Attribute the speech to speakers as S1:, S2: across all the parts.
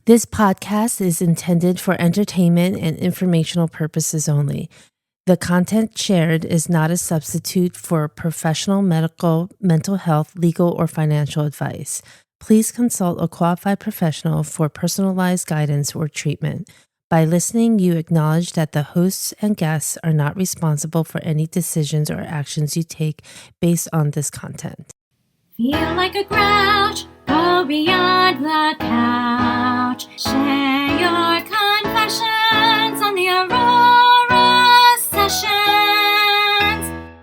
S1: This podcast is intended for entertainment and informational purposes only. The content shared is not a substitute for professional medical, mental health, legal, or financial advice. Please consult a qualified professional for personalized guidance or treatment. By listening, you acknowledge that the hosts and guests are not responsible for any decisions or actions you take based on this content.
S2: Feel like a grouch, go beyond the couch. Share your confessions on the Aurora Sessions.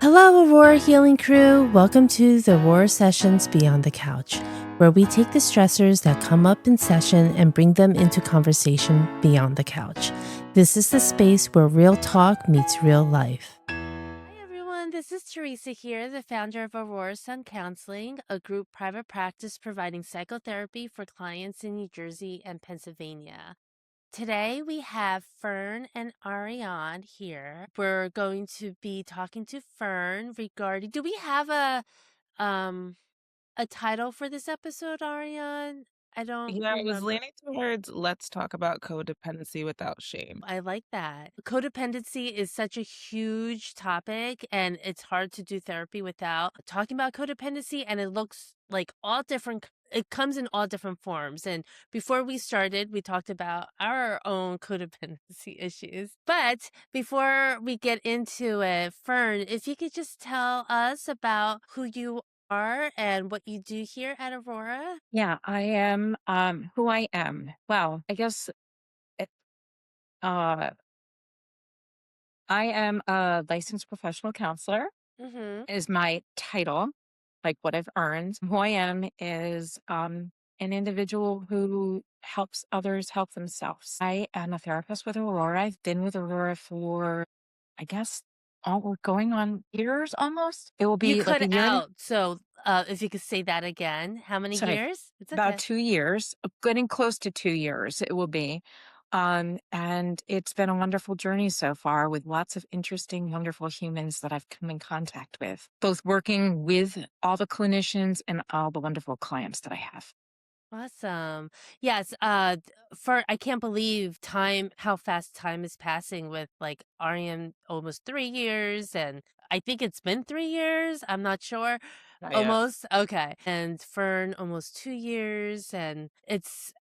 S1: Hello, Aurora Healing Crew. Welcome to the Aurora Sessions Beyond the Couch, where we take the stressors that come up in session and bring them into conversation beyond the couch. This is the space where real talk meets real life. Hi, everyone. This is Teresa here, the founder of Aurora Sun Counseling, a group private practice providing psychotherapy for clients in New Jersey and Pennsylvania. Today we have Fern and Ariane here. We're going to be talking to Fern regarding, do we have a title for this episode, Ariane? I don't
S3: Yeah, I was
S1: remember.
S3: leaning towards let's talk about codependency without shame.
S1: I like that. Codependency is such a huge topic, and it's hard to do therapy without talking about codependency, and it looks like it comes in all different forms. And before we started, we talked about our own codependency issues. But before we get into it, Fern, if you could just tell us about who you are and what you do here at Aurora.
S4: Yeah, I am who I am. Well, I guess it, uh I am a licensed professional counselor
S1: Mm-hmm.
S4: is my title, like what I've earned. Who I am is an individual who helps others help themselves. I am a therapist with Aurora. I've been with Aurora for, I guess, going on years almost. It will
S1: You
S4: be like
S1: cut
S4: a year and
S1: out, so if you could say that again. How many
S4: sorry,
S1: years? It's
S4: about
S1: okay.
S4: 2 years, getting close to 2 years it will be. And it's been a wonderful journey so far with lots of interesting, wonderful humans that I've come in contact with, both working with all the clinicians and all the wonderful clients that I have.
S1: Awesome. Yes, I can't believe how fast time is passing with like Arian almost 3 years, and I think it's been 3 years. I'm not sure.
S3: Yeah.
S1: Almost. Okay. And Fern almost 2 years. And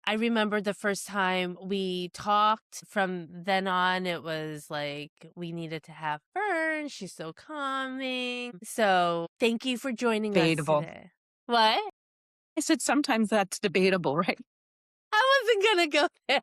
S1: I remember the first time we talked. From then on, it was like we needed to have Fern. She's so calming. So thank you for joining us
S4: Debatable.
S1: today. What?
S4: I said sometimes that's debatable, right?
S1: I wasn't gonna go there.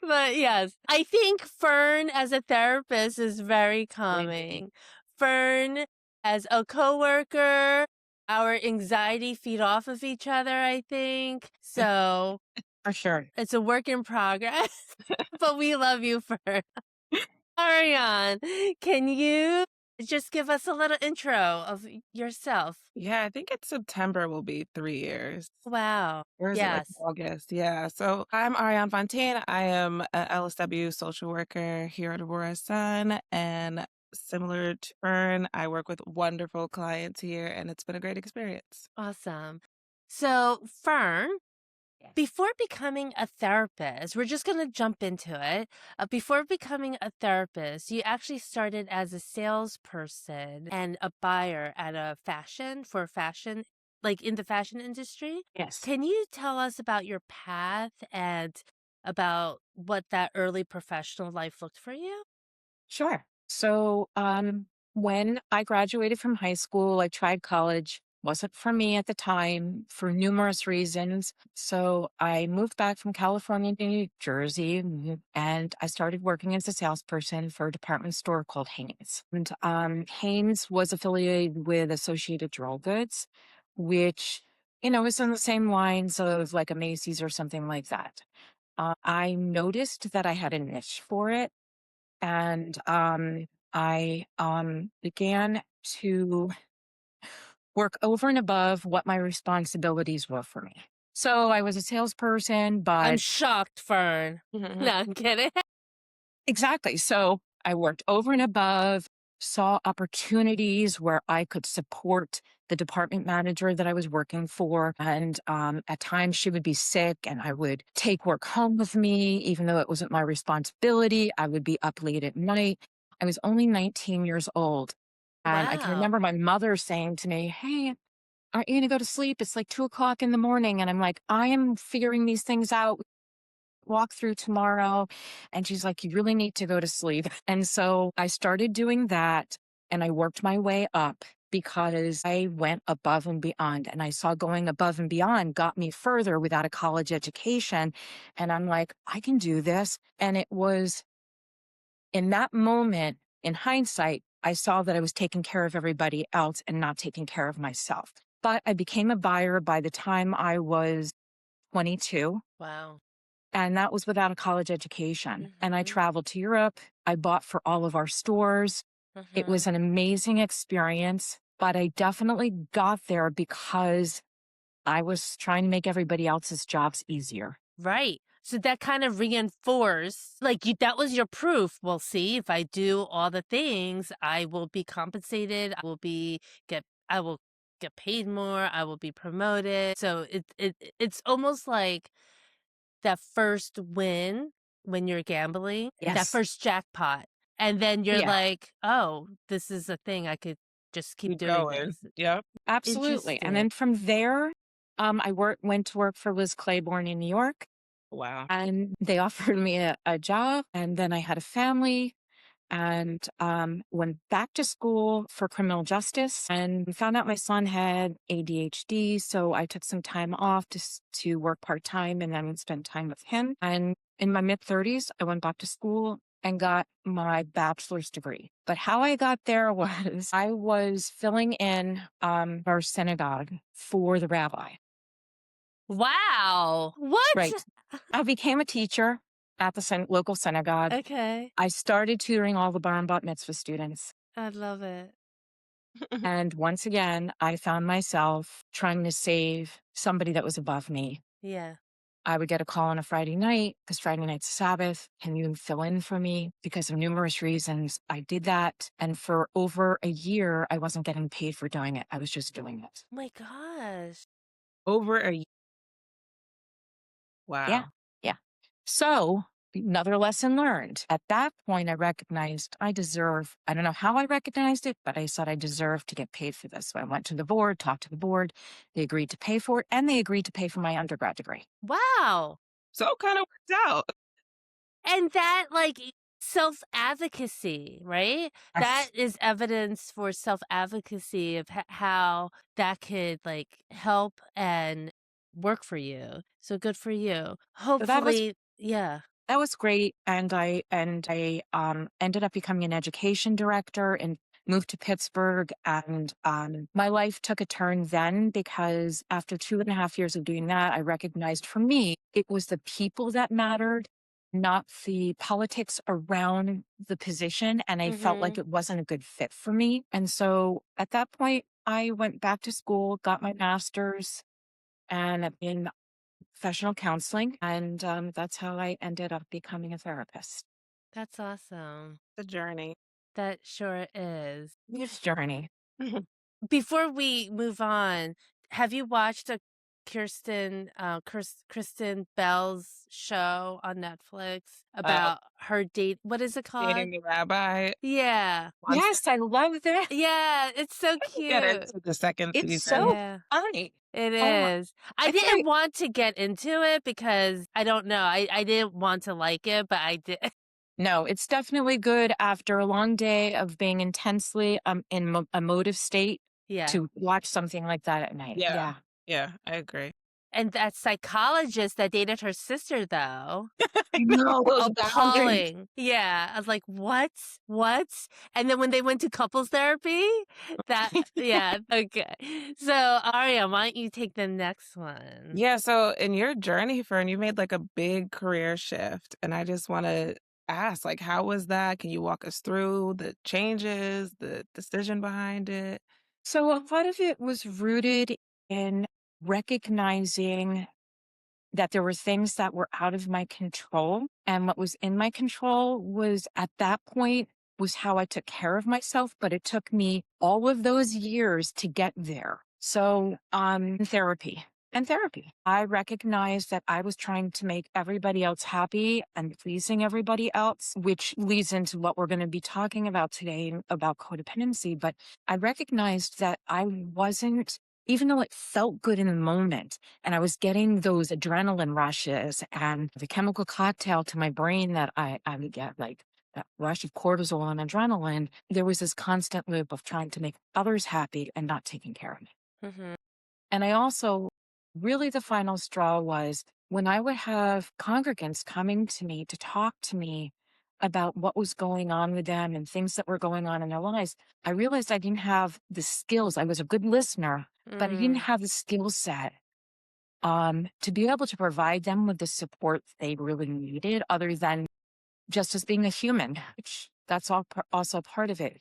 S1: But yes, I think Fern as a therapist is very calming. Fern as a coworker, our anxiety feed off of each other, I think. So
S4: For sure.
S1: it's a work in progress. But we love you, Fern. Ariane, can you just give us a little intro of yourself?
S3: Yeah, I think it's September will be 3 years.
S1: Wow.
S3: Or is it like
S1: Yes.
S3: August? Yeah. So I'm Ariane Fontaine. I am an LSW social worker here at Aurora Sun. And similar to Fern, I work with wonderful clients here, and it's been a great experience.
S1: Awesome. So, Fern, before becoming a therapist, we're just going to jump into it. Before becoming a therapist, you actually started as a salesperson and a buyer at fashion, like in the fashion industry.
S4: Yes.
S1: Can you tell us about your path and about what that early professional life looked for you?
S4: Sure. So, when I graduated from high school, I tried college. Wasn't for me at the time for numerous reasons. So I moved back from California to New Jersey and I started working as a salesperson for a department store called Hanes. And Hanes was affiliated with Associated Durable Goods, which, is on the same lines of like a Macy's or something like that. I noticed that I had a niche for it and I began to work over and above what my responsibilities were for me. So I was a salesperson,
S1: I'm
S4: but
S1: shocked, Fern. No, I'm kidding.
S4: exactly. So I worked over and above saw opportunities where I could support the department manager that I was working for. And at times she would be sick and I would take work home with me, even though it wasn't my responsibility. I would be up late at night. I was only 19 years old. And I can
S1: Wow.
S4: remember my mother saying to me, "Hey, aren't you going to go to sleep? It's like 2 o'clock in the morning." And I'm like, "I am figuring these things out. Walk through tomorrow." And she's like, "You really need to go to sleep." And so I started doing that and I worked my way up because I went above and beyond. And I saw going above and beyond got me further without a college education. And I'm like, I can do this. And it was in that moment, in hindsight, I saw that I was taking care of everybody else and not taking care of myself. But I became a buyer by the time I was 22.
S1: Wow.
S4: And that was without a college education. And I
S1: Mhm.
S4: traveled to Europe. I bought for all of our stores. It was
S1: Mhm.
S4: an amazing experience, but I definitely got there because I was trying to make everybody else's jobs easier.
S1: Right. So that kind of reinforced, like you, that was your proof. Well, see, if I do all the things, I will be compensated. I will get paid more. I will be promoted. So it's almost like that first win when you're gambling, that
S4: Yes.
S1: first jackpot. And then you're
S4: Yeah,
S1: like, oh, this is a thing. I could just keep
S3: Keep
S1: doing
S3: going.
S1: this.
S3: Yep.
S4: absolutely. And
S1: Interesting.
S4: then from there, went to work for Liz Claiborne in New York,
S3: Wow.
S4: and they offered me a job. And then I had a family and went back to school for criminal justice and found out my son had ADHD. So I took some time off to work part time and then spend time with him. And in my mid 30s, I went back to school and got my bachelor's degree. But how I got there was I was filling in our synagogue for the rabbi.
S1: Wow. What?
S4: Right. I became a teacher at the local synagogue.
S1: Okay.
S4: I started tutoring all the bar and bat mitzvah students.
S1: I love it.
S4: And once again, I found myself trying to save somebody that was above me.
S1: Yeah.
S4: I would get a call on a Friday night because Friday night's Sabbath. Can you fill in for me? Because of numerous reasons, I did that. And for over a year, I wasn't getting paid for doing it. I was just doing it.
S1: Oh my gosh.
S3: Over a year.
S4: Yeah.
S3: Wow.
S4: Yeah. So another lesson learned. At that point, I recognized I don't know how I recognized it, but I said I deserve to get paid for this. So I went to the board, talked to the board. They agreed to pay for it and they agreed to pay for my undergrad degree.
S1: Wow.
S3: So it kind of worked out.
S1: And that, like, self-advocacy, right? That
S4: Yes.
S1: is evidence for self-advocacy of how that could, like, help and work for you. So good for you.
S4: So that was
S1: Hopefully, yeah.
S4: that was great. And I ended up becoming an education director and moved to Pittsburgh. And my life took a turn then because after 2.5 years of doing that, I recognized for me, it was the people that mattered, not the politics around the position. And I felt like
S1: Mhm.
S4: it wasn't a good fit for me. And so at that point, I went back to school, got my master's and in professional counseling. And that's how I ended up becoming a therapist.
S1: That's awesome.
S3: The journey.
S1: That sure is.
S4: This journey.
S1: Before we move on, have you watched a Kristen Bell's show on Netflix
S3: uh,
S1: about her date? What is it called?
S3: Dating the rabbi.
S1: Yeah.
S3: Once
S4: Yes, I love that.
S1: Yeah, it's so
S3: we get
S1: cute.
S3: into the second
S4: It's
S3: season.
S4: so
S1: Yeah,
S4: funny.
S1: it
S4: Oh my,
S1: is. I
S4: I think
S1: didn't want to get into it because I don't know. I didn't want to like it, but I did.
S4: no, it's definitely good after a long day of being intensely in a motive state
S1: Yeah.
S4: to watch something like that at night.
S3: Yeah.
S4: Yeah.
S3: Yeah, I agree.
S1: And that psychologist that dated her sister, though.
S3: I know those boundaries.
S1: Appalling. Yeah. I was like, "What? What?" And then when they went to couples therapy, that yeah, okay. So, Aria, why don't you take the next one?
S3: Yeah, so in your journey, Fern, you made like a big career shift. And I just want to ask, like, how was that? Can you walk us through the changes, the decision behind it?
S4: So a lot of it was rooted in recognizing that there were things that were out of my control. And what was in my control was at that point was how I took care of myself, but it took me all of those years to get there. So, therapy. And therapy. I recognized that I was trying to make everybody else happy and pleasing everybody else, which leads into what we're going to be talking about today about codependency. But I recognized that I wasn't, even though it felt good in the moment, and I was getting those adrenaline rushes and the chemical cocktail to my brain that I would get, like that rush of cortisol and adrenaline, there was this constant loop of trying to make others happy and not taking care of me.
S1: Mm-hmm.
S4: And I also, really the final straw was when I would have congregants coming to me to talk to me about what was going on with them and things that were going on in their lives. I realized I didn't have the skills. I was a good listener, but I didn't have the skill set to be able to provide them with the support they really needed, other than just as being a human, which that's all also part of it.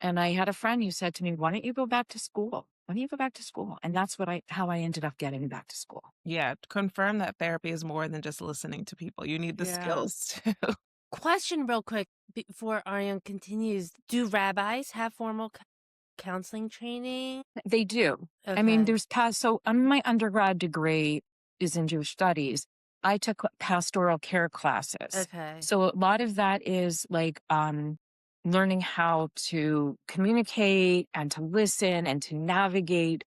S4: And I had a friend who said to me, "Why don't you go back to school? Why don't you go back to school?" And that's how I ended up getting back to school.
S3: Yeah, confirm that therapy is more than just listening to people. You need the
S1: Yeah.
S3: skills too.
S1: Question real quick before Ariane continues. Do rabbis have formal counseling training?
S4: They do.
S1: Okay.
S4: I mean, there's so my undergrad degree is in Jewish studies. I took pastoral care classes.
S1: Okay.
S4: So a lot of that is like learning how to communicate and to listen and to navigate,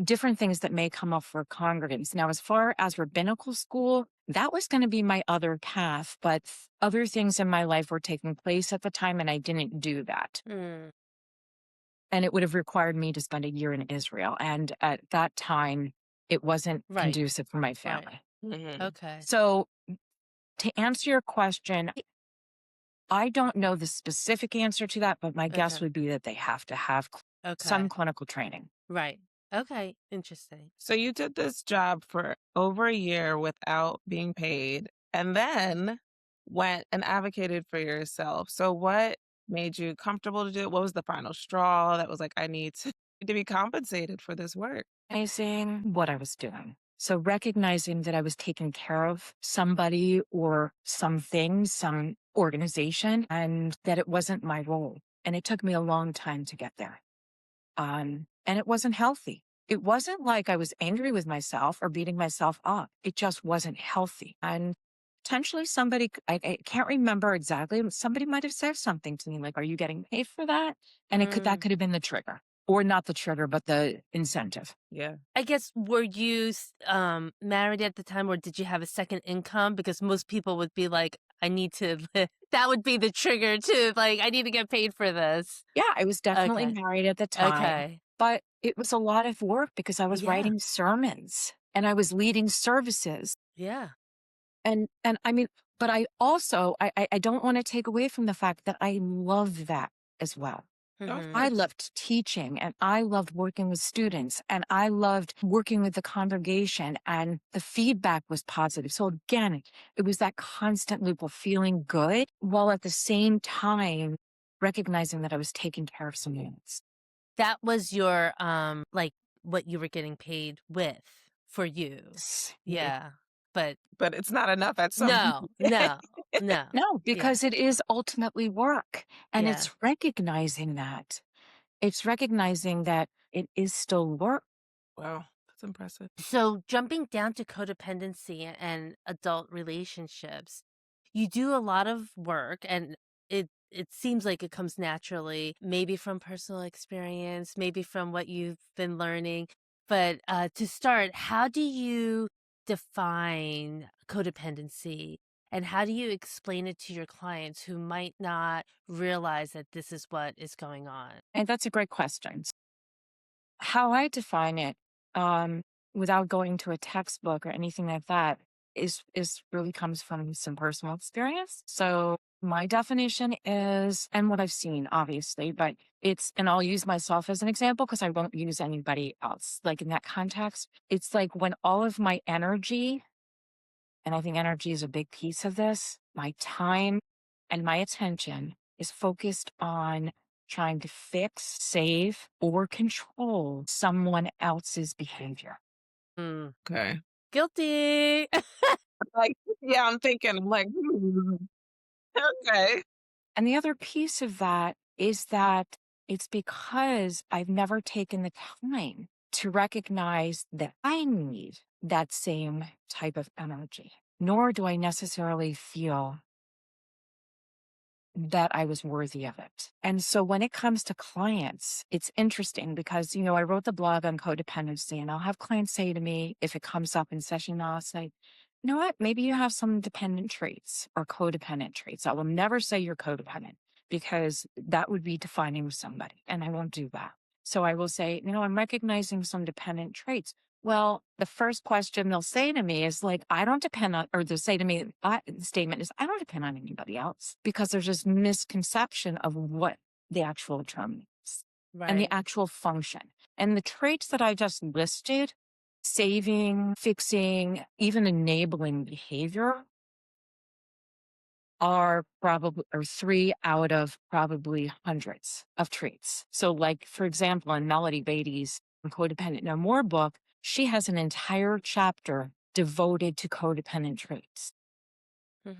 S4: different things that may come up for congregants. Now, as far as rabbinical school, that was going to be my other path, but other things in my life were taking place at the time and I didn't do that. And it would have required me to spend a year in Israel. And at that time, it wasn't conducive for my family.
S3: Mhm.
S1: Okay.
S4: So to answer your question, I don't know the specific answer to that, but my guess would be that they have to have some clinical training.
S1: Right. Okay. Interesting.
S3: So you did this job for over a year without being paid and then went and advocated for yourself. So what made you comfortable to do it? What was the final straw that was like, I need to, to be compensated for this work?
S4: Recognizing what I was doing. So recognizing that I was taking care of somebody or something, some organization, and that it wasn't my role. And it took me a long time to get there. And it wasn't healthy. It wasn't like I was angry with myself or beating myself up. It just wasn't healthy. And potentially somebody, I can't remember exactly, but somebody might have said something to me like, "Are you getting paid for that?" And that could have been the trigger, or not the trigger, but the incentive.
S3: Yeah.
S1: I guess, were you married at the time, or did you have a second income? Because most people would be like, I need to, that would be the trigger to like, I need to get paid for this.
S4: Yeah, I was definitely married at the time, but it was a lot of work because I was writing sermons and I was leading services.
S1: Yeah.
S4: And I mean, but I also, I don't want to take away from the fact that I love that as well. I loved teaching and I loved working with students and I loved working with the congregation and the feedback was positive. So again, it was that constant loop of feeling good while at the same time recognizing that I was taking care of someone else.
S1: That was your, like what you were getting paid with for you. Yeah. But
S3: it's not enough at some
S1: No,
S4: because it is ultimately work. And it's recognizing that. It's recognizing that it is still work.
S3: Wow, that's impressive.
S1: So jumping down to codependency and adult relationships, you do a lot of work and it seems like it comes naturally, maybe from personal experience, maybe from what you've been learning. But to start, how do you define codependency and how do you explain it to your clients who might not realize that this is what is going on?
S4: And that's a great question. How I define it, without going to a textbook or anything like that, is really comes from some personal experience. So my definition is, and what I've seen, obviously, but and I'll use myself as an example because I won't use anybody else. Like in that context, it's like when all of my energy, and I think energy is a big piece of this, my time and my attention is focused on trying to fix, save, or control someone else's behavior.
S3: Okay.
S1: Guilty.
S3: Like, yeah, I'm like, okay.
S4: And the other piece of that is that it's because I've never taken the time to recognize that I need that same type of energy, nor do I necessarily feel that I was worthy of it. And so when it comes to clients, it's interesting because, I wrote the blog on codependency, and I'll have clients say to me, if it comes up in session, I'll say, you know what, maybe you have some dependent traits or codependent traits. I will never say you're codependent because that would be defining somebody, and I won't do that. So I will say, I'm recognizing some dependent traits. Well, the first question they'll say to me is like, I don't depend on, or they'll say to me, the statement is, I don't depend on anybody else, because there's this misconception of what the actual term means and the
S1: Right.
S4: actual function. And the traits that I just listed, saving, fixing, even enabling behavior, are probably or 3 out of probably hundreds of traits. So, like, for example, in Melody Beatty's Codependent No More book, she has an entire chapter devoted to codependent traits.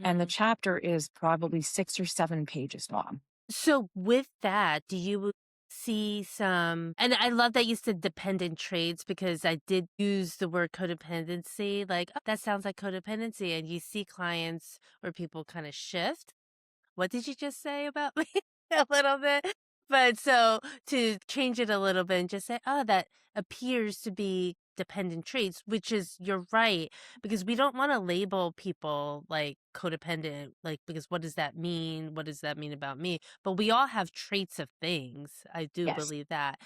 S4: And the
S1: Mhm.
S4: chapter is probably 6 or 7 pages long.
S1: So with that, do you see some, and I love that you said dependent traits because I did use the word codependency, like, "Oh, that sounds like codependency," and you see clients or people kind of shift. What did you just say about me? A little bit. But so to change it a little bit and just say, oh, that appears to be dependent traits, which is, you're right, because we don't want to label people like codependent, like, because what does that mean? What does that mean about me? But we all have traits of things. I do
S4: Yes.
S1: believe that.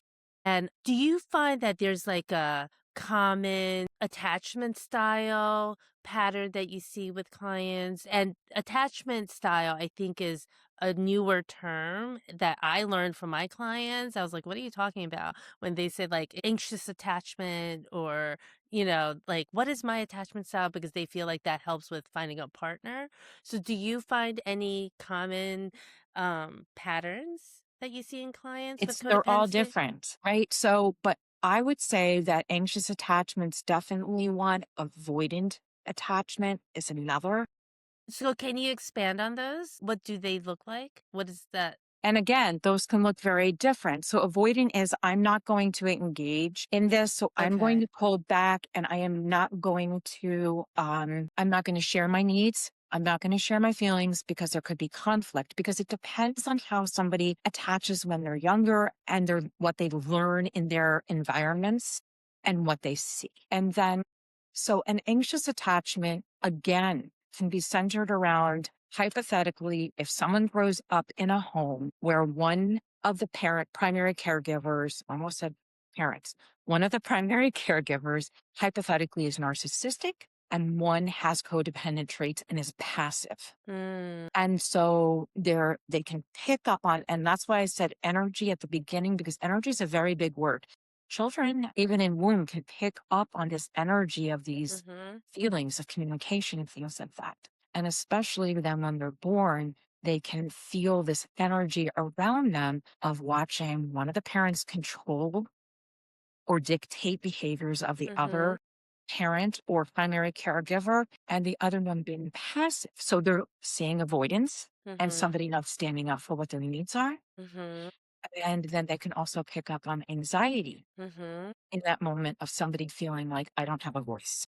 S1: And do you find that there's like a common attachment style pattern that you see with clients? And attachment style, I think, is a newer term that I learned from my clients. I was like, what are you talking about? When they say like anxious attachment or, like, what is my attachment style? Because they feel like that helps with finding a partner. So do you find any common patterns that you see in clients with
S4: They're all
S1: codependency?
S4: different, right? So, but I would say that anxious attachment's definitely one, avoidant attachment is another.
S1: So can you expand on those? What do they look like? What is that?
S4: And again, those can look very different. So avoiding is, I'm not going to engage in this. So I'm going
S1: Okay.
S4: to pull back, and I'm not going to share my needs. I'm not going to share my feelings because there could be conflict, because it depends on how somebody attaches when they're younger and what they learn in their environments and what they see. And then, so an anxious attachment, again, can be centered around, hypothetically, if someone grows up in a home where one of the primary caregivers, almost said parents, one of the primary caregivers hypothetically is narcissistic and one has codependent traits and is passive.
S1: Mm,
S4: And so they can pick up on, and that's why I said energy at the beginning, because energy is a very big word. Children, even in womb, can pick up on this energy of these
S1: mhm,
S4: feelings of communication and things like that. And especially then when they're born, they can feel this energy around them of watching one of the parents control or dictate behaviors of the
S1: mhm,
S4: other parent or primary caregiver, and the other one being passive. So they're seeing avoidance and
S1: mhm,
S4: somebody not standing up for what their needs are.
S1: mhm,
S4: And then they can also pick up on anxiety
S1: mhm.
S4: in that moment of somebody feeling like, I don't have a voice.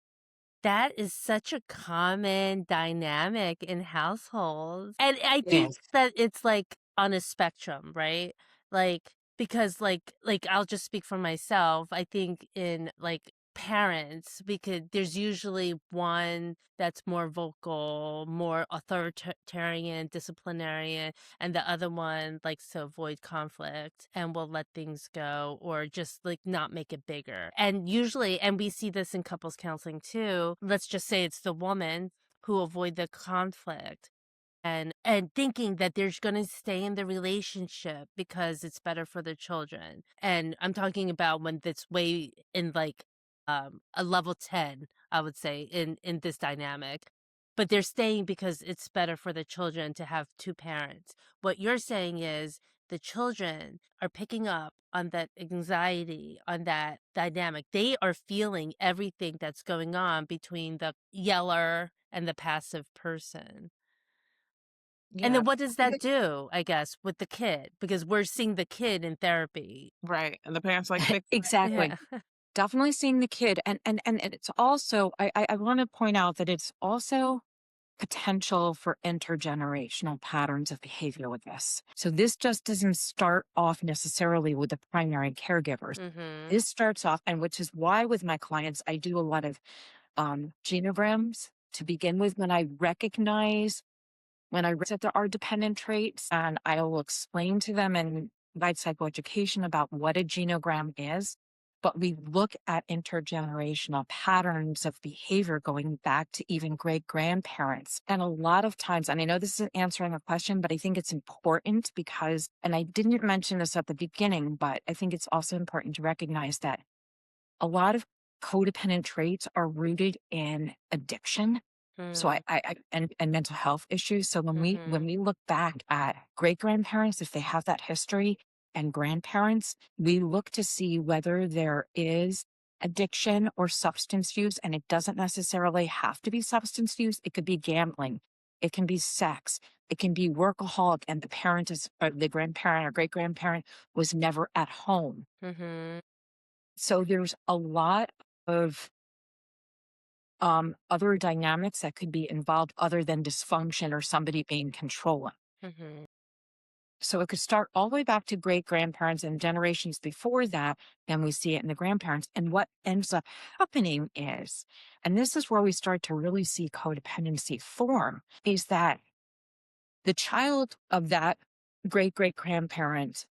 S1: That is such a common dynamic in households. And I
S4: It
S1: think
S4: is.
S1: that it's like on a spectrum, right? Like, because like I'll just speak for myself. I think in like parents, there's usually one that's more vocal, more authoritarian, disciplinarian, and the other one likes to avoid conflict and will let things go or just like not make it bigger. And usually, and we see this in couples counseling too, let's just say it's the woman who avoid the conflict and thinking that they're going to stay in the relationship because it's better for their children. And I'm talking about when that's way in like a level 10, I would say, in this dynamic. But they're staying because it's better for the children to have two parents. What you're saying is the children are picking up on that anxiety, on that dynamic. They are feeling everything that's going on between the yeller and the passive person. And
S3: Yeah.
S1: then what does that do, I guess, with the kid? Because we're seeing the kid in therapy.
S3: Right. And the parents like fix it.
S4: Exactly.
S1: Yeah.
S4: Definitely seeing the kid. And it's also, I want to point out that it's also potential for intergenerational patterns of behavior with this. So this just doesn't start off necessarily with the primary caregivers.
S1: Mm-hmm.
S4: This starts off, and which is why with my clients, I do a lot of genograms to begin with when I recognize that there are dependent traits, and I will explain to them and provide psychoeducation about what a genogram is. But we look at intergenerational patterns of behavior going back to even great grandparents. And a lot of times, and I know this isn't answering a question, but I think it's important because, and I didn't mention this at the beginning, but I think it's also important to recognize that a lot of codependent traits are rooted in addiction. So and mental health issues. So when we look back at great grandparents, if they have that history, and grandparents, we look to see whether there is addiction or substance use, and it doesn't necessarily have to be substance use. It could be gambling, it can be sex, it can be workaholic, and the parent is or the grandparent or great grandparent was never at home.
S1: Mm-hmm.
S4: So there's a lot of other dynamics that could be involved other than dysfunction or somebody being controlling.
S1: Mm-hmm.
S4: So it could start all the way back to great grandparents and generations before that. Then we see it in the grandparents. And what ends up happening is, and this is where we start to really see codependency form, is that the child of that great great grandparent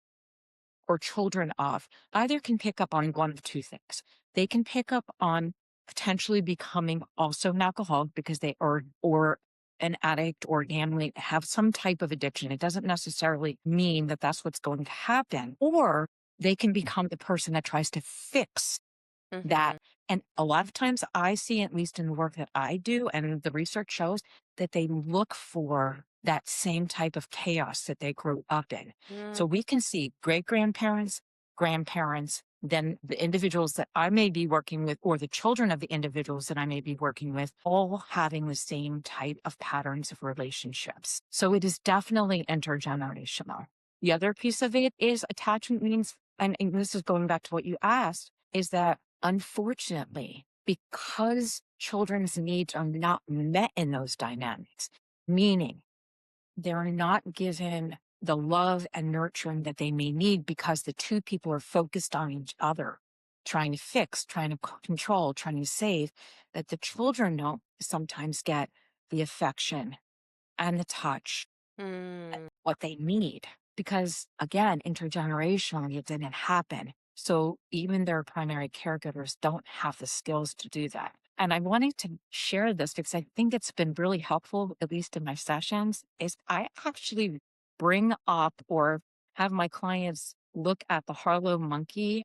S4: or children of either can pick up on one of two things. They can pick up on potentially becoming also an alcoholic because they are, or an addict or gambling, have some type of addiction. It doesn't necessarily mean that that's what's going to happen. Or they can become the person that tries to fix that. And a lot of times I see, at least in the work that I do, and the research shows that they look for that same type of chaos that they grew up in. So we can see great grandparents, grandparents, then the individuals that I may be working with, or the children of the individuals that I may be working with, all having the same type of patterns of relationships. So it is definitely intergenerational. The other piece of it is attachment means, and this is going back to what you asked, is that unfortunately, because children's needs are not met in those dynamics, meaning they're not given the love and nurturing that they may need because the two people are focused on each other, trying to fix, trying to control, trying to save, that the children don't sometimes get the affection and the touch, what they need. Because again, intergenerationally, it didn't happen. So even their primary caregivers don't have the skills to do that. And I wanted to share this because I think it's been really helpful, at least in my sessions, is I actually bring up or have my clients look at the Harlow monkey.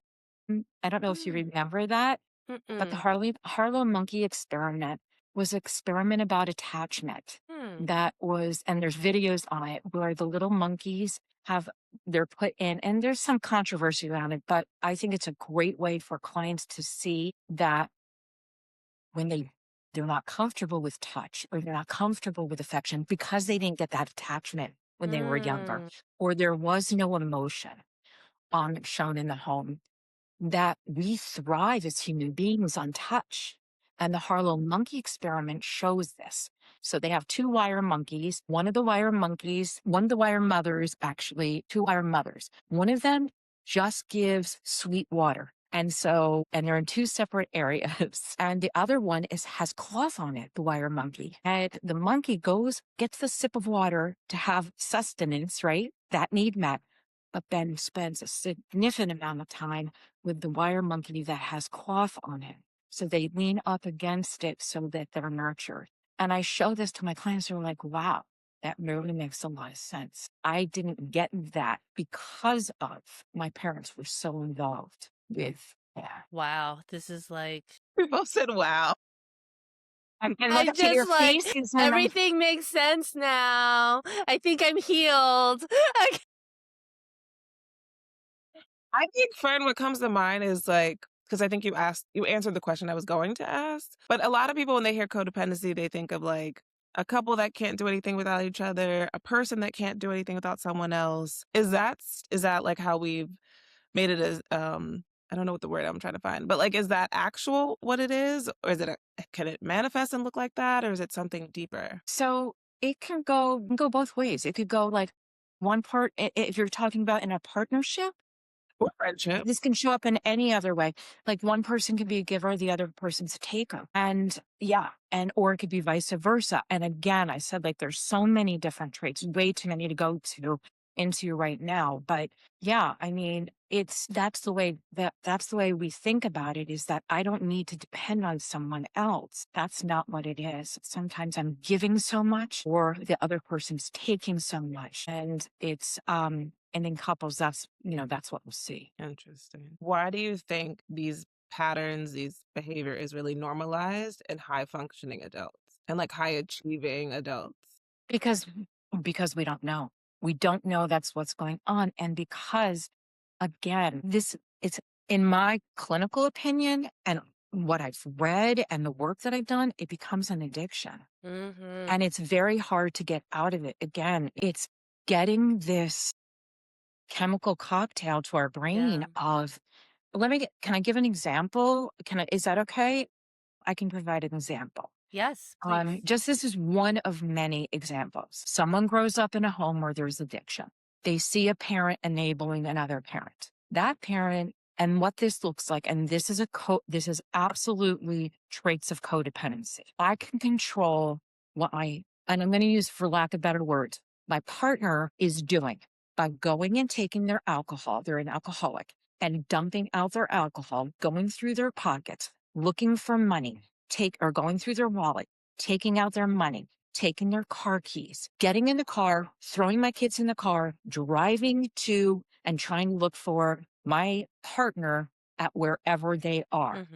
S4: I don't know if you remember that, but the Harlow monkey experiment was an experiment about attachment that was, and there's videos on it where the little monkeys they're put in, and there's some controversy around it, but I think it's a great way for clients to see that when they're not comfortable with touch or they're not comfortable with affection because they didn't get that attachment when they were younger, or there was no emotion shown in the home, that we thrive as human beings on touch. And the Harlow monkey experiment shows this. So they have two wire monkeys. One of the wire mothers, actually, two wire mothers. One of them just gives sweet water. And they're in two separate areas. And the other one has cloth on it, the wire monkey. And the monkey gets the sip of water to have sustenance, right? That need met. But then spends a significant amount of time with the wire monkey that has cloth on it. So they lean up against it so that they're nurtured. And I show this to my clients who are like, wow, that really makes a lot of sense. I didn't get that because of my parents were so involved with. Yeah.
S1: Wow. This is like,
S3: We both said, wow.
S4: And
S1: I
S4: look at your
S1: just like,
S4: faces and
S1: everything makes sense now. I think I'm healed.
S3: I think, Fern, what comes to mind is like, because I think you answered the question I was going to ask. But a lot of people, when they hear codependency, they think of like a couple that can't do anything without each other, a person that can't do anything without someone else. Is that like how we've made it as I don't know what the word I'm trying to find, but like is that actual what it is? Or is it can it manifest and look like that? Or is it something deeper?
S4: So it can go both ways. It could go like one part, if you're talking about in a partnership,
S3: Or friendship.
S4: this can show up in any other way. Like one person can be a giver, the other person's a taker. And yeah, and or it could be vice versa. And again, I said like there's so many different traits, way too many to go into right now. But yeah, I mean, that's the way we think about it, is that I don't need to depend on someone else. That's not what it is. Sometimes I'm giving so much or the other person's taking so much. And and in couples, that's what we'll see.
S3: Interesting. Why do you think these patterns, these behavior is really normalized in high functioning adults and like high achieving adults?
S4: Because we don't know. We don't know that's what's going on. And because again, it's in my clinical opinion and what I've read and the work that I've done, it becomes an addiction. And it's very hard to get out of it. Again, it's getting this chemical cocktail to our brain of can I give an example? Is that okay? I can provide an example.
S1: Yes, please.
S4: Just this is one of many examples. Someone grows up in a home where there's addiction. They see a parent enabling another parent. That parent and what this looks like, and this is absolutely traits of codependency. I can control and I'm going to use, for lack of better words, my partner is doing by going and taking their alcohol. They're an alcoholic, and dumping out their alcohol, going through their pockets, looking for money, going through their wallet, taking out their money, taking their car keys, getting in the car, throwing my kids in the car, driving to and trying to look for my partner at wherever they are.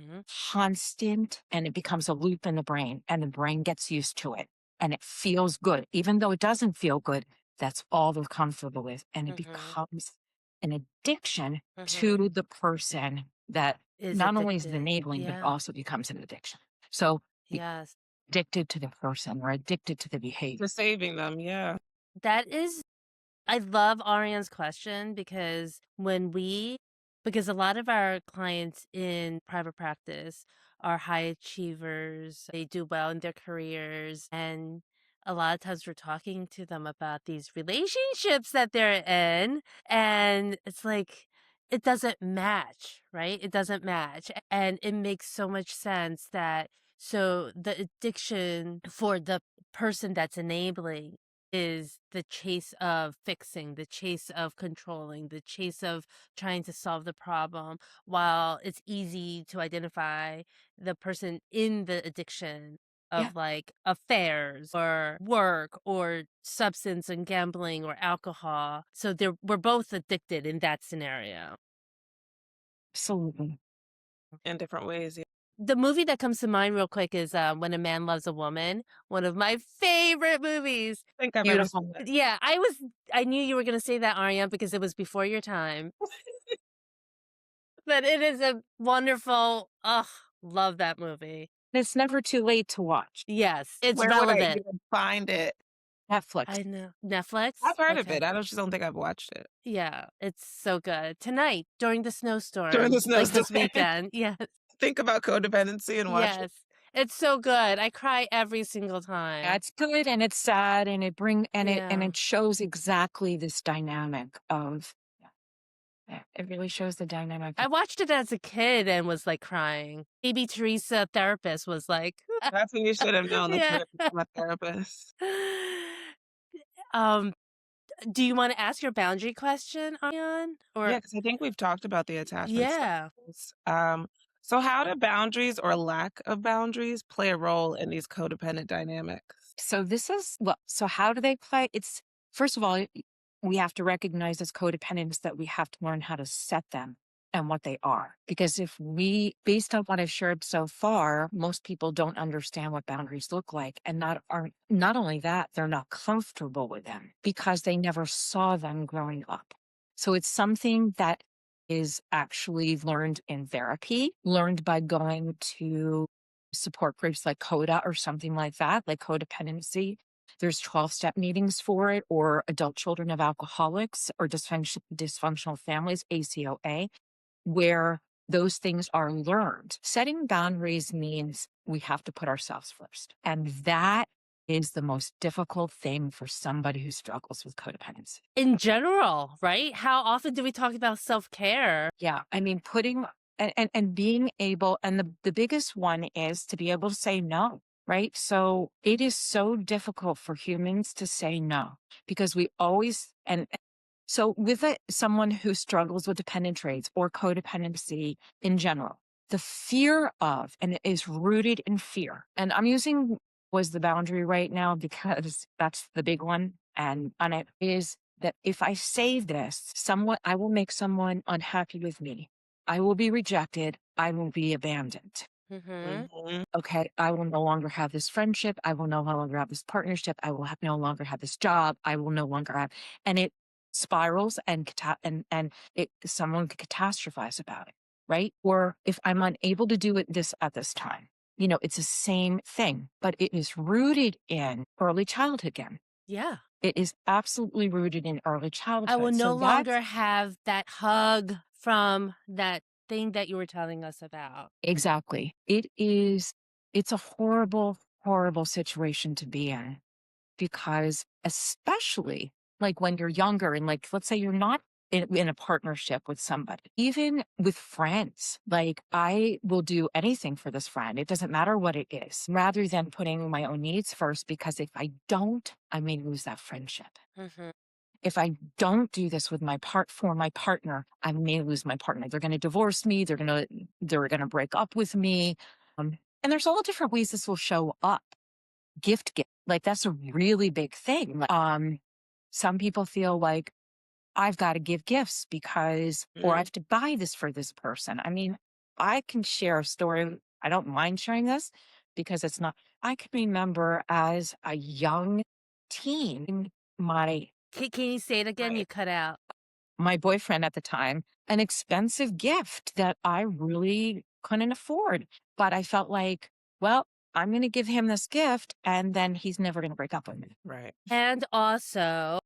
S4: Constant, and it becomes a loop in the brain, and the brain gets used to it, and it feels good. Even though it doesn't feel good, that's all they're comfortable with. And it becomes an addiction to the person that not only is it enabling, but also becomes an addiction. So
S1: Yes.
S4: addicted to the person or addicted to the behavior.
S3: For saving them, yeah.
S1: I love Ariane's question because because a lot of our clients in private practice are high achievers. They do well in their careers. And a lot of times we're talking to them about these relationships that they're in. And it's like, it doesn't match, right? It doesn't match. And it makes so much sense so the addiction for the person that's enabling is the chase of fixing, the chase of controlling, the chase of trying to solve the problem, while it's easy to identify the person in the addiction of like affairs or work or substance and gambling or alcohol. So we're both addicted in that scenario.
S4: Absolutely.
S3: In different ways. Yeah.
S1: The movie that comes to mind real quick is When a Man Loves a Woman, one of my favorite movies.
S3: I think I've ever seen that.
S1: Yeah, I knew you were going to say that, Ariane, because it was before your time. But it is a wonderful, love that movie.
S4: It's never too late to watch.
S1: Yes, it's
S3: Where would I
S1: relevant.
S3: even find it?
S4: Netflix.
S1: I know. Netflix?
S3: I've heard of it. I just don't think I've watched it.
S1: Yeah, it's so good. Tonight, during the snowstorm.
S3: During the
S1: Like this
S3: snowstorm.
S1: weekend. Yes.
S3: Think about codependency and watch it.
S1: Yes. It's so good. I cry every single time.
S4: Yeah, it's good and it's sad, and it shows exactly this dynamic of. It really shows the dynamic.
S1: I watched it as a kid and was like crying. Maybe Teresa, therapist, was like,
S3: That's when you should have known that you're my therapist.
S1: Do you want to ask your boundary question, Ariane?
S3: Yeah, because I think we've talked about the attachment.
S1: Yeah.
S3: So how do boundaries or lack of boundaries play a role in these codependent dynamics?
S4: So so how do they play? First of all, we have to recognize as codependents that we have to learn how to set them and what they are. Because based on what I've shared so far, most people don't understand what boundaries look like. And not only that, they're not comfortable with them because they never saw them growing up. So it's something that is actually learned in therapy, learned by going to support groups like Coda or something like that, like Codependency. There's 12-step meetings for it, or adult children of alcoholics or dysfunctional families, ACOA, where those things are learned. Setting boundaries means we have to put ourselves first. And that is the most difficult thing for somebody who struggles with codependency.
S1: In general, right? How often do we talk about self-care?
S4: Yeah. I mean, putting and being able, and the biggest one is to be able to say no, right? So it is so difficult for humans to say no because we always, and so with someone who struggles with dependent traits or codependency in general, the fear of, and it is rooted in fear. And I'm using was the boundary right now because that's the big one. And it is that if I say this, I will make someone unhappy with me. I will be rejected. I will be abandoned.
S3: Mhm.
S4: Okay, I will no longer have this friendship. I will no longer have this partnership. I will no longer have this job. I will no longer have, and it spirals and someone could catastrophize about it, right? Or if I'm unable to do it at this time, it's the same thing, but it is rooted in early childhood again.
S1: Yeah.
S4: It is absolutely rooted in early childhood.
S1: I will
S4: So
S1: no longer have that hug from that thing that you were telling us about.
S4: exactly. It's a horrible, horrible situation to be in because especially like when you're younger and like, let's say you're not in a partnership with somebody, even with friends, like I will do anything for this friend. It doesn't matter what it is, rather than putting my own needs first, because if I don't, I may lose that friendship.
S1: Mhm.
S4: If I don't do this with for my partner, I may lose my partner. They're going to divorce me. They're going to break up with me. And there's all different ways this will show up. Gift, like that's a really big thing. Some people feel like I've got to give gifts because, or I have to buy this for this person. I mean, I can share a story. I don't mind sharing this because it's not, I can remember as a young teen, my
S1: Can you say it again? You cut out.
S4: my boyfriend at the time an expensive gift that I really couldn't afford. But I felt like, well, I'm going to give him this gift and then he's never going to break up with me.
S3: Right.
S1: And also,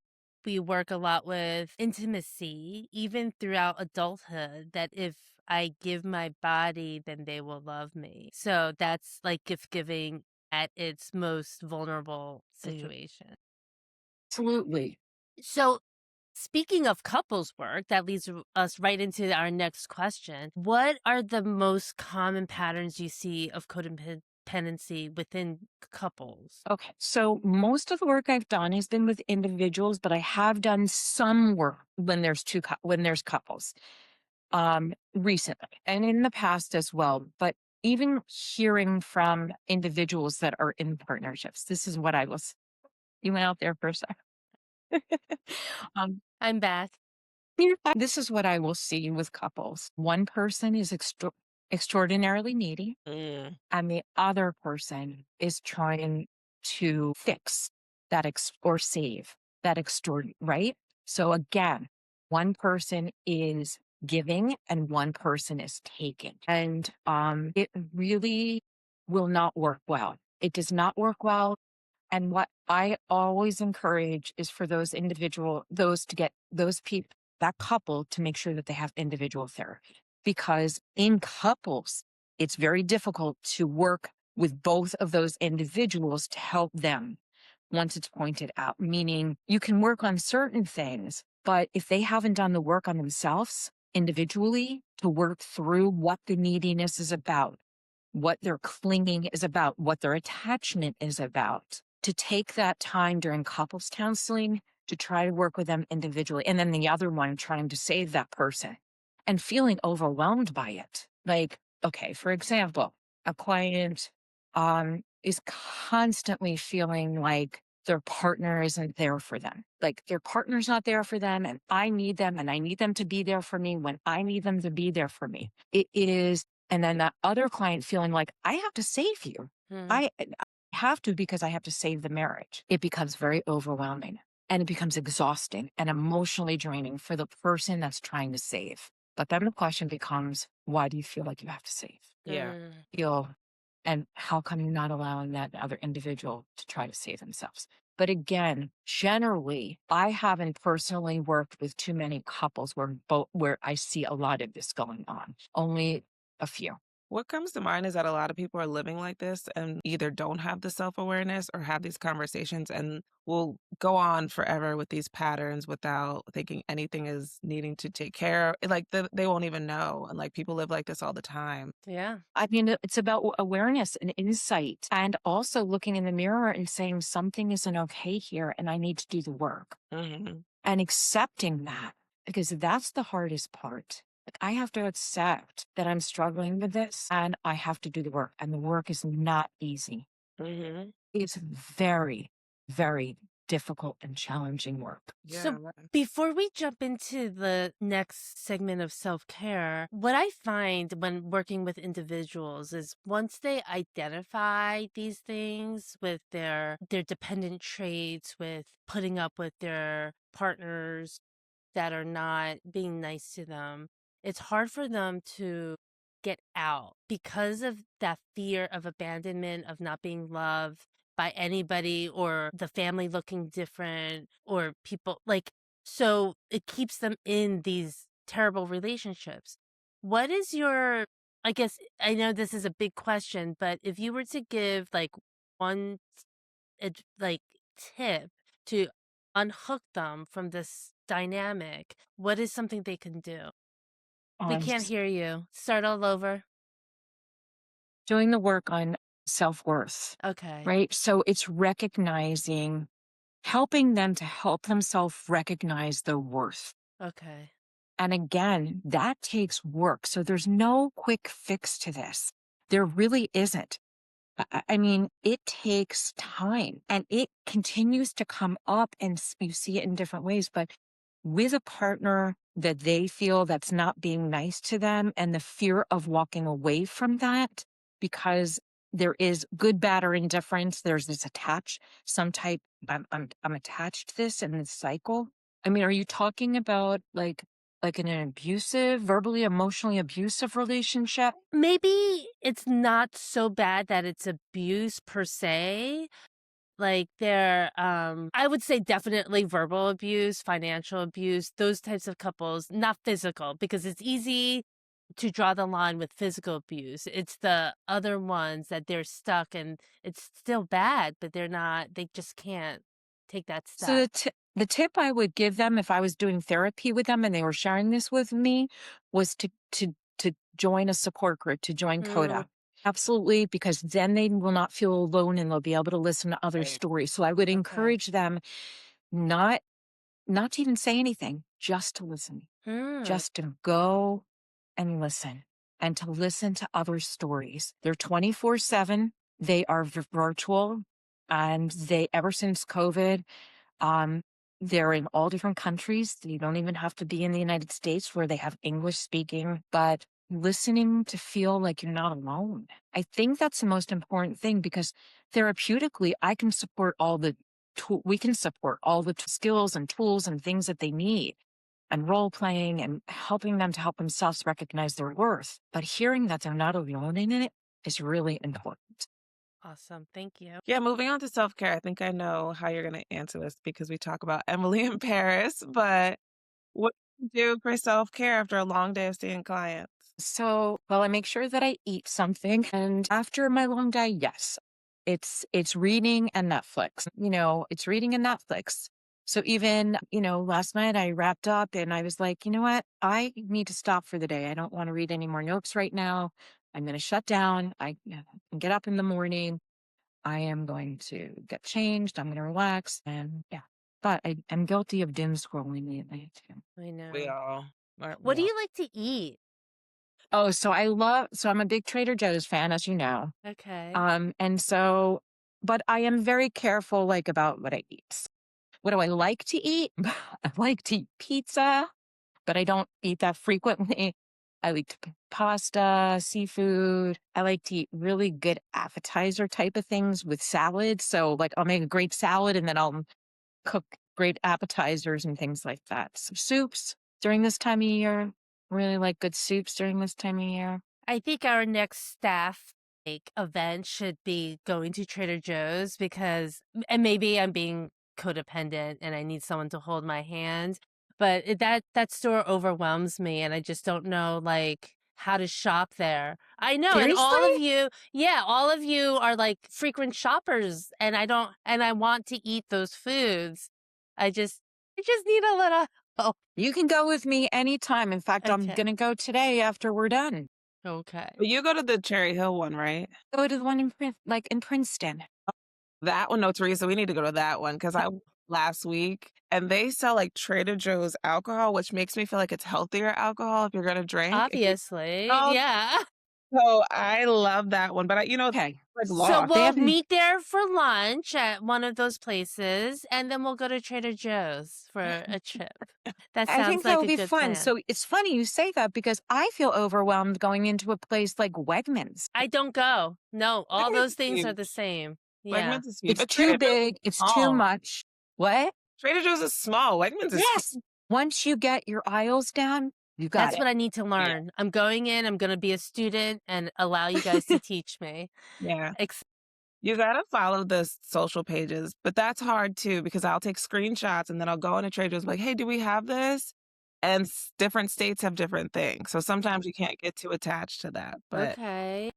S1: we work a lot with intimacy, even throughout adulthood, that if I give my body, then they will love me. So that's like gift giving at its most vulnerable situation.
S4: Absolutely.
S1: So, speaking of couples work, that leads us right into our next question. What are the most common patterns you see of codependency within couples?
S4: Okay. So most of the work I've done has been with individuals, but I have done some work when when there's couples recently and in the past as well. But even hearing from individuals that are in partnerships, this is what you went out there for a second. um,
S1: I'm back.
S4: this is what I will see with couples. One person is extraordinarily needy,
S3: Mm.
S4: and the other person is trying to fix that or save that right? So again, one person is giving and one person is taking. And it really will not work well. It does not work well. And what I always encourage is for those to get those people, that couple, to make sure that they have individual therapy. Because in couples, it's very difficult to work with both of those individuals to help them once it's pointed out. Meaning you can work on certain things, but if they haven't done the work on themselves individually to work through what the neediness is about, what their clinging is about, what their attachment is about, to take that time during couples counseling to try to work with them individually. And then the other one trying to save that person and feeling overwhelmed by it. Like, okay, for example, a client is constantly feeling like their partner isn't there for them. Like their partner's not there for them and I need them and I need them to be there for me when I need them to be there for me. It is, and then that other client feeling like I have to save you. I have to because I have to save the marriage. It becomes very overwhelming and it becomes exhausting and emotionally draining for the person that's trying to save. But then the question becomes, why do you feel like you have to save?
S3: Yeah.
S4: Feel And how come you're not allowing that other individual to try to save themselves? But again, generally, I haven't personally worked with too many couples where I see a lot of this going on. Only a few.
S3: What comes to mind is that a lot of people are living like this and either don't have the self-awareness or have these conversations and will go on forever with these patterns without thinking anything is needing to take care of. Like they won't even know. And like people live like this all the time.
S1: Yeah.
S4: I mean, it's about awareness and insight, and also looking in the mirror and saying something isn't okay here and I need to do the work
S3: Hmm.
S4: and accepting that, because that's the hardest part. Like, I have to accept that I'm struggling with this and I have to do the work, and the work is not easy.
S3: Hmm.
S4: It's very, very difficult and challenging work.
S3: Yeah.
S1: So before we jump into the next segment of self-care, what I find when working with individuals is once they identify these things with their dependent traits, with putting up with their partners that are not being nice to them, it's hard for them to get out because of that fear of abandonment, of not being loved by anybody, or the family looking different, or people like, so it keeps them in these terrible relationships. What is your, I guess, I know this is a big question, but if you were to give like one like tip to unhook them from this dynamic, what is something they can do? We can't
S4: Just
S1: hear you. Start all over.
S4: doing the work on self-worth,
S1: Okay.
S4: right? So it's recognizing, helping them to help themselves recognize their worth.
S1: Okay.
S4: And again, that takes work. So there's no quick fix to this. There really isn't. I mean, it takes time and it continues to come up, and you see it in different ways. But with a partner that they feel that's not being nice to them, and the fear of walking away from that, because there is good, bad, or indifference, there's this some type, I'm attached to this and this cycle. I mean, are you talking about like an abusive, verbally, emotionally abusive relationship?
S1: Maybe it's not so bad that it's abuse per se. Like I would say definitely verbal abuse, financial abuse, those types of couples, not physical, because it's easy to draw the line with physical abuse. It's the other ones that they're stuck and it's still bad, but they just can't take that
S4: So
S1: step.
S4: the tip I would give them if I was doing therapy with them and they were sharing this with me was to join a support group, to join
S1: Mm,
S4: Coda. Absolutely, because then they will not feel alone and they'll be able to listen to other
S3: Right.
S4: stories. So I would
S1: okay.
S4: encourage them not not to even say anything, just to listen,
S1: Mm,
S4: just to go and listen, and to listen to other stories. They're 24/7. They are virtual, and they, ever since COVID, um, they're in all different countries. You don't even have to be in the United States where they have English speaking, but listening to feel like you're not alone. I think that's the most important thing, because therapeutically, I can support we can support all the skills and tools and things that they need, and role playing and helping them to help themselves recognize their worth. But hearing that they're not alone in it is really important.
S1: awesome. Thank you.
S3: Yeah, moving on to self-care. I think I know how you're going to answer this because we talk about Emily in Paris, but what do you do for self-care after a long day of seeing clients?
S4: So, well, I make sure that I eat something. And after my long day, yes, it's reading and Netflix. It's reading and Netflix. So even, last night I wrapped up and I was like, you know what? I need to stop for the day. I don't want to read any more notes right now. I'm going to shut down. I can get up in the morning. I am going to get changed. I'm going to relax. And yeah, but I'm guilty of doom scrolling lately too.
S1: I
S3: We
S1: know.
S3: all, aren't we
S1: What do
S3: all?
S1: you like to eat?
S4: Oh, so I'm a big Trader Joe's fan, as you know.
S1: Okay.
S4: And so, but I am very careful, like, about what I eat. What do I like to eat? I like to eat pizza, but I don't eat that frequently. I like to pasta, seafood. I like to eat really good appetizer type of things with salads. So, like, I'll make a great salad and then I'll cook great appetizers and things like that. So soups during this time of year. Really like good soups during this time of year.
S1: I think our next staff event should be going to Trader Joe's because, and maybe I'm being codependent and I need someone to hold my hand, but that store overwhelms me and I just don't know like how to shop there. I know, and
S4: Seriously?
S1: all of you are like frequent shoppers and I want to eat those foods. I just need a little help.
S4: You can go with me anytime. In fact, I'm
S1: Okay.
S4: going to go today after we're done.
S1: Okay.
S3: But you go to the Cherry Hill one, right?
S4: Go to the one in Princeton.
S3: That one, no, Teresa, we need to go to that one because I went last week and they sell like Trader Joe's alcohol, which makes me feel like it's healthier alcohol if you're gonna drink.
S1: Obviously.
S3: Oh,
S1: Yeah.
S3: so I love that one, but
S4: Okay.
S3: like
S1: So
S3: lost.
S4: They
S1: we'll
S4: have
S1: meet there for lunch at one of those places, and then we'll go to Trader Joe's for a trip. That
S4: I
S1: sounds
S4: think that
S1: like
S4: would
S1: a
S4: be
S1: good
S4: fun.
S1: plan.
S4: So it's funny you say that because I feel overwhelmed going into a place like Wegmans.
S1: I don't go. No, all
S3: Wegmans
S1: those
S3: is
S1: things are
S3: huge.
S1: the same. Yeah.
S3: Wegmans is huge,
S4: It's
S3: but Trader
S4: too
S3: Joe's is
S4: big. It's too
S3: small.
S4: much. What?
S3: Trader Joe's is small. Wegmans is
S4: Yes. Once you get your aisles down, you got
S1: That's
S4: it.
S1: what I need to learn. I'm going in, I'm going to be a student and allow you guys to teach me.
S3: yeah.
S1: Ex-
S3: You gotta follow the social pages, but that's hard too because I'll take screenshots and then I'll go into Trader Joe's like, hey, do we have this? And different states have different things, so sometimes you can't get too attached to that. But
S1: Okay.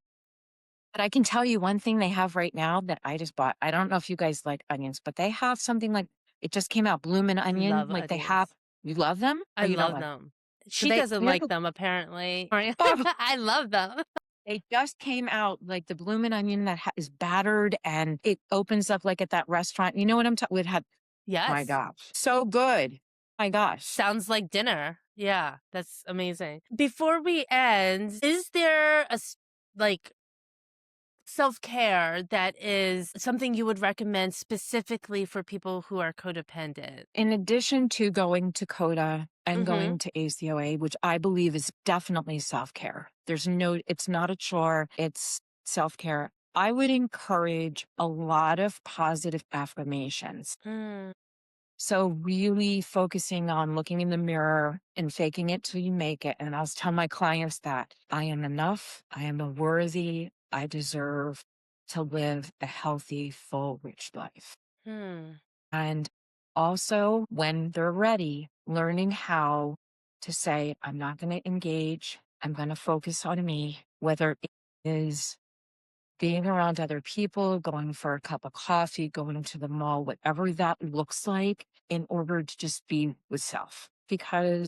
S4: But I can tell you one thing they have right now that I just bought. I don't know if you guys like onions, but they have something like it just came out, bloomin' onion.
S1: Love
S4: Like they have,
S1: onions.
S4: you love them
S1: I
S4: or you don't
S1: love
S4: like?
S1: them.
S4: So
S1: She doesn't
S4: you know,
S1: like them, apparently.
S4: oh,
S1: I love them.
S4: they just came out like the bloomin' onion that is battered and it opens up like at that restaurant. You know what I'm talking? It had, my
S1: Yes.
S4: gosh, so good. My gosh.
S1: Sounds like dinner. Yeah, that's amazing. Before we end, is there like self-care that is something you would recommend specifically for people who are codependent?
S4: In addition to going to CODA and
S1: Mhm.
S4: going to ACOA, which I believe is definitely self-care. It's not a chore, it's self-care. I would encourage a lot of positive affirmations.
S1: Mm.
S4: So really focusing on looking in the mirror and faking it till you make it. And I'll tell my clients that I am enough, I am worthy, I deserve to live a healthy, full, rich life.
S1: Hmm.
S4: And also, when they're ready, learning how to say, I'm not going to engage, I'm going to focus on me, whether it is being around other people, going for a cup of coffee, going to the mall, whatever that looks like, in order to just be with self. Because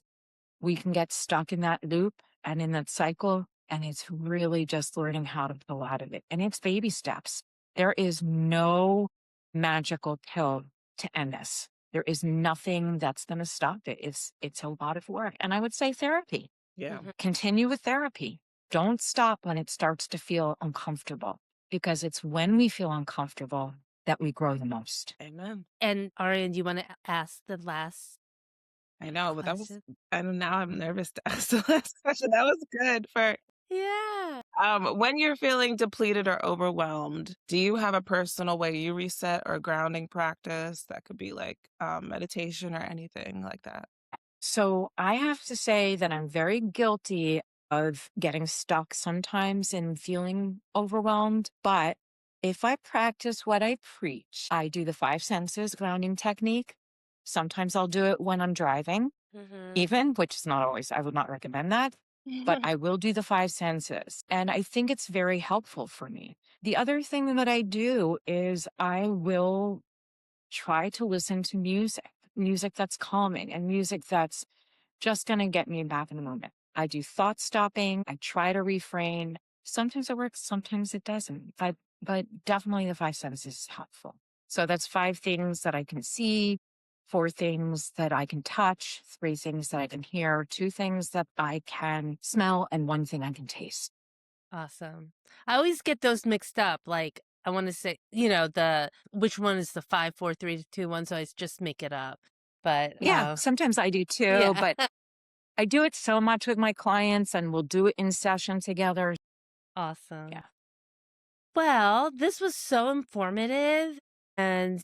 S4: we can get stuck in that loop and in that cycle. And it's really just learning how to pull out of it. And it's baby steps. There is no magical pill to end this. There is nothing that's going to stop it. It's a lot of work. And I would say therapy.
S3: yeah,
S4: Continue with therapy. Don't stop when it starts to feel uncomfortable because it's when we feel uncomfortable that we grow the most.
S3: amen.
S1: And Arian, do you want to ask the last
S3: I know, but
S1: question?
S3: and now I'm nervous to ask the last question. That was good for
S1: Yeah.
S3: when you're feeling depleted or overwhelmed, do you have a personal way you reset or grounding practice? That could be like meditation or anything like that.
S4: So I have to say that I'm very guilty of getting stuck sometimes and feeling overwhelmed. But if I practice what I preach, I do the five senses grounding technique. Sometimes I'll do it when I'm driving, even, which is not always, I would not recommend that. But I will do the five senses. And I think it's very helpful for me. The other thing that I do is I will try to listen to music that's calming and music that's just going to get me back in the moment. I do thought stopping. I try to refrain. Sometimes it works, sometimes it doesn't. But definitely the five senses is helpful. So that's five things that I can see, four things that I can touch, three things that I can hear, two things that I can smell, and one thing I can taste.
S1: Awesome. I always get those mixed up. Like I want to say, which one is the 5, 4, 3, 2, 1? So I just make it up. But
S4: Yeah, sometimes I do too,
S1: yeah.
S4: but I do it so much with my clients and we'll do it in session together.
S1: Awesome.
S4: Yeah.
S1: Well, this was so informative and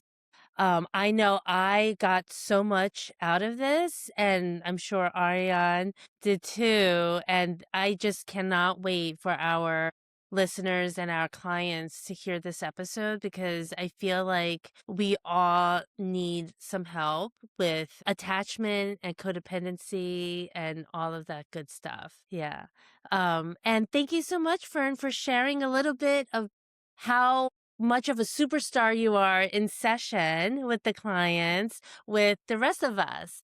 S1: I know I got so much out of this, and I'm sure Ariane did too. And I just cannot wait for our listeners and our clients to hear this episode, because I feel like we all need some help with attachment and codependency and all of that good stuff. Yeah. And thank you so much, Fern, for sharing a little bit of how much of a superstar you are in session with the clients, with the rest of us.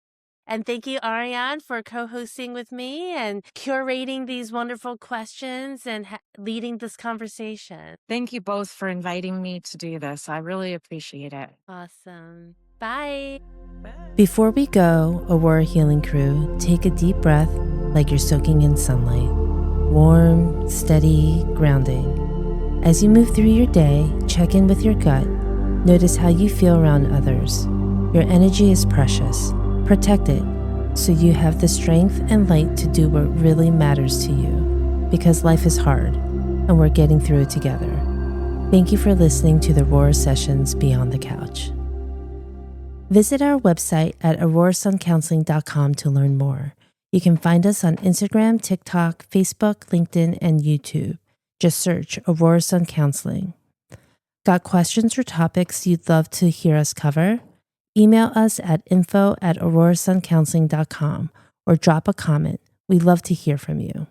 S1: And thank you, Ariane, for co-hosting with me and curating these wonderful questions and leading this conversation.
S4: Thank you both for inviting me to do this. I really appreciate it.
S1: Awesome. Bye.
S3: Bye.
S1: Before we go, Aurora Healing Crew, take a deep breath like you're soaking in sunlight. Warm, steady, grounding. As you move through your day, check in with your gut. Notice how you feel around others. Your energy is precious. Protect it so you have the strength and light to do what really matters to you, because life is hard and we're getting through it together. Thank you for listening to the Aurora Sessions Beyond the Couch. Visit our website at aurorasuncounseling.com to learn more. You can find us on Instagram, TikTok, Facebook, LinkedIn, and YouTube. Just search Aurora Sun Counseling. Got questions or topics you'd love to hear us cover? Email us at info@aurorasuncounseling.com or drop a comment. We'd love to hear from you.